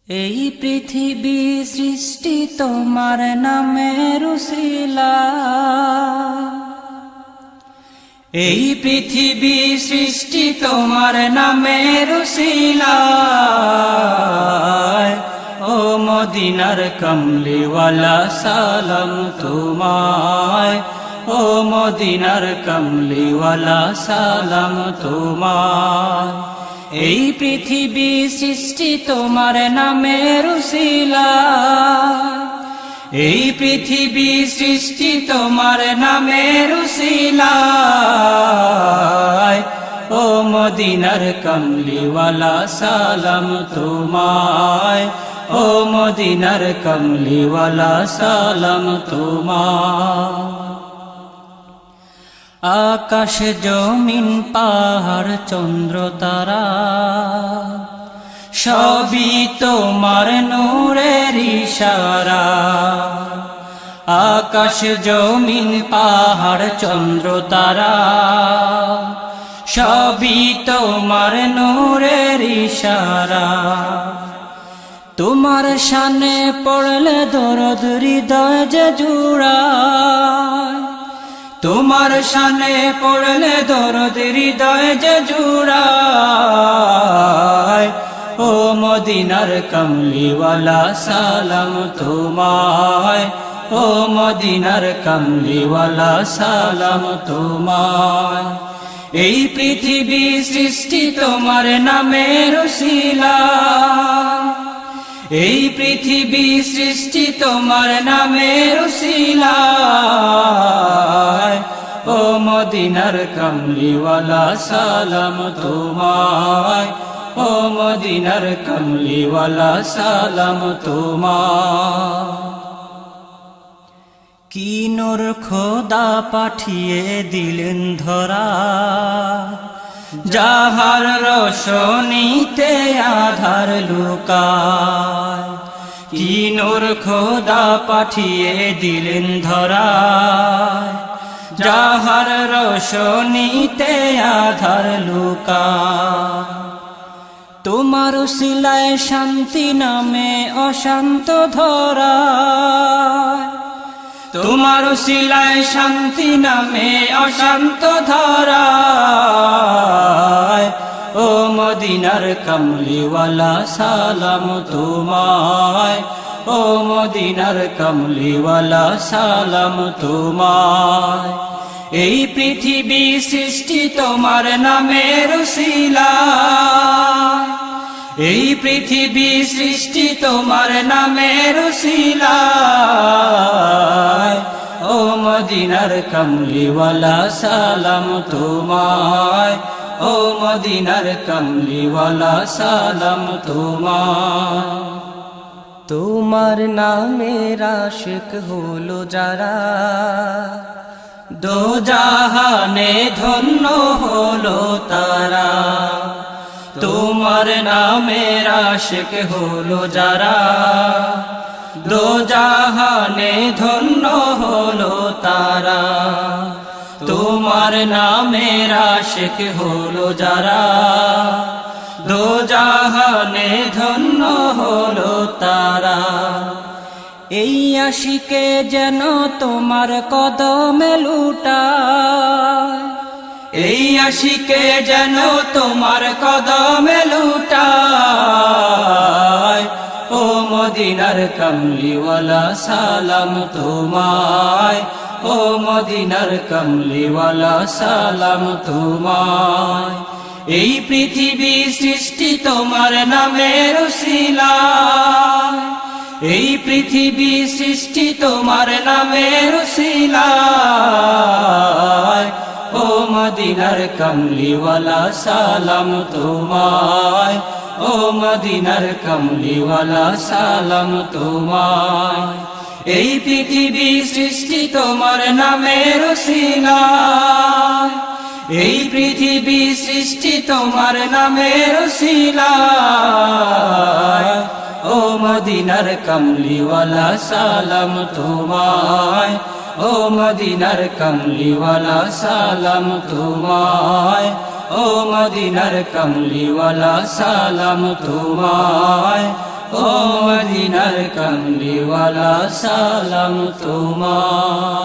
এই পৃথিবী সৃষ্টি তোমার নামের উসিলা, এই পৃথিবী সৃষ্টি তোমার নামের উসিলা। ও মদিনার কমলিওয়ালা সালাম তোমায়, ও মদিনার কমলিওয়ালা সালাম তোমায়। এই পৃথিবী সৃষ্টি তোমার নামের উসিলা, এই পৃথিবী সৃষ্টি তোমার নামের উসিলা। ও মদিনার কমলিওয়ালা সালাম তোমায়, ও মদিনার কমলিওয়ালা সালাম তোমায়। আকাশ জমিন পাহাড় চন্দ্র তারা সবই তোমার নূরের ইশারা। আকাশ জমিন পাহাড় চন্দ্র তারা সবই তোমার নূরের ইশারা। তোমার শানে পড়লে দরদ হৃদয় যে জুড়ায়, তোমার শানে পড়লে দরদ হৃদয় যে জুড়ায়। ও মদিনার কমলিওয়ালা সালাম তোমায়, ও মদিনার কমলিওয়ালা সালাম তোমায়। এই পৃথিবী সৃষ্টি তোমার নামের উসিলা, এই পৃথিবী সৃষ্টি তোমার নামের উসিলা। ও মদিনার কমলিওয়ালা সালাম তোমায়, ও মদিনার কমলিওয়ালা সালাম তোমায়। কি নূর খোদা পাঠিয়ে দিলেন ধরা, যাহার রোশনীতে আধার লুকায়। কি নূর খোদা পাঠিয়ে দিলেন ধরা, যাহার রোশনীতে আধার লুকায়। তোমার উসিলায় শান্তি নামে অশান্ত ধরা, তোমার উসিলায় শান্তি নামে অশান্ত ধরা। ও মদিনার কমলিওয়ালা সালাম তোমায়, ও মদিনার কমলিওয়ালা সালাম তোমায়। এই পৃথিবী সৃষ্টি তোমার নামের উসিলা, এই পৃথিবী সৃষ্টি তোমার নামের উসিলা। ও মদিনার কমলিওয়ালা সালাম তোমায়, ও মদিনার কমলিওয়ালা সালাম তোমায়। তোমার নামের আশিক হলো যারা, দো জাহানে ধন্য হলো তারা। তোমার নামের আশিক হলো যারা, দো জাহানে ধন্য হলো তারা। তোমার নামের আশিক হলো যারা, দো জাহানে ধন্য হলো তারা। এই আশিকে যেন তোমার কদমে লুটায়, এই আশিকে যেন তোমার কদমে লুটায়। ও মদিনার কমলিওয়ালা সালাম তোমায়, ও মদিনার কমলিওয়ালা সালাম তোমায়। এই পৃথিবী সৃষ্টি তোমার নামের উসিলা, এই পৃথিবী সৃষ্টি তোমার নামের উসিলা। ও মদিনার কমলিওয়ালা সালাম তোমায়, ও মদিনার কমলিওয়ালা সালাম তোমায়। এই পৃথিবী সৃষ্টি তোমার নামের উসিলা, এই পৃথিবী সৃষ্টি তোমার নামের উসিলা। ও মদিনার কমলিওয়ালা সালাম তোমায়, ও মদিনার কমলিওয়ালা সালাম তোমায়, ও মদিনার কমলিওয়ালা সালাম তোমায়, ও ও মদিনার কামলিওয়ালা সালাম তোমায়।